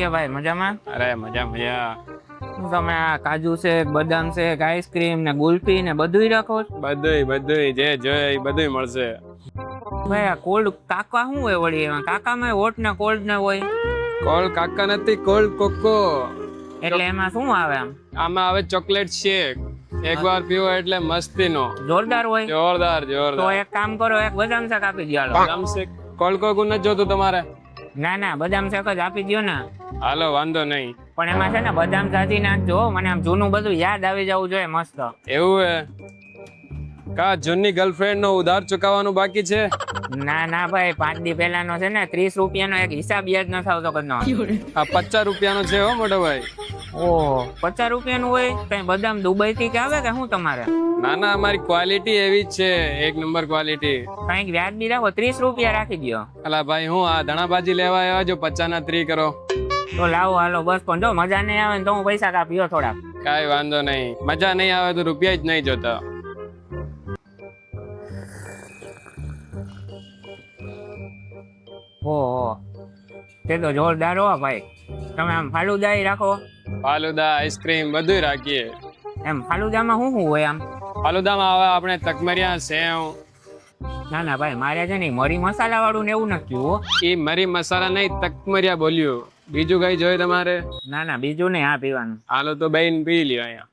કે ભાઈ મજામાં? અરે મજા મજા. તમે આ કાજુ શેક, બદામ શેક, આઈસ્ક્રીમ ને ગુલ્ફી ને બધુંય રાખો છો? બધુંય જે જોઈએ એ બધુંય મળશે. ભાઈ આ કોલ્ડ કાકા શું હોય વળી એમાં? કાકામાં હોટ ને કોલ્ડ ને હોય કોલ્ડ કાકા નથી, કોલ્ડ કોકો. એટલે એમાં શું આવે આમ? આમાં આવે ચોકલેટ શેક. એકવાર પીવો એટલે મસ્તીનો. જોરદાર હોય? જોરદાર તો જોરદાર. એક કામ કરો, એક બદામ શેક આપી દો હાલો. બદામ શેક કોલ્ડ કોકો નથી જોતું તમારે? ના ના, બદામ શેક જ આપી દો ને. હાલો વાંધો નહીં. પણ એમાં છે ને બદામ સાજી નાખજો, મને આમ જૂનું બધું યાદ આવી જવું જોઈએ મસ્ત. એવું હે? કા જૂની ગર્લફ્રેન્ડ નો ઉધાર ચુકાવવાનું બાકી છે? ના ના ભાઈ, 5 દી પહેલાનો છે ને 30 રૂપિયાનો એક હિસાબ યાદ ન આવતો કદનો. આ 50 રૂપિયાનો છે હો મોટો ભાઈ. ઓહ, 50 રૂપિયાનું હોય? કઈ બદામ દુબઈ થી કે આવે કે શું તમારે? ના ના, અમારી ક્વોલિટી એવી જ છે, એક નંબર ક્વોલિટી. કઈક વ્યાજબી રાખો, 30 રૂપિયા રાખી દો. અલા ભાઈ, હું આ ધણાભાજી લેવા આવ્યા જો 50 ના 3 કરો. તો લાવો હાલો બસ, પણ જો મજા નહીં આવે ને તો હું પૈસા કાપીયો થોડાક. કાઈ વાંધો નહીં, મજા નહીં આવે તો રૂપિયા જ નહીં જોતા. ઓહો, તે તો જોરદાર હો ભાઈ. તમે આમ ફાલુદાઈ રાખો? ફાલુદા, આઈસ્ક્રીમ બધુંય રાખીએ. એમ ફાલુદામાં શું શું હોય આમ? ફાલુદામાં આવે આપણે તકમરિયા, સેવ. ના ના ભાઈ, મારે છે ને મરી મસાલા વાળું ને એવું નથી હો. એ મરી મસાલા નહીં, તકમરિયા બોલ્યું. બીજું કઈ જોઈએ તમારે? ના ના, બીજું નહીં, આ પીવાનું. હાલો તો બેન પી લ્યો અહીંયા.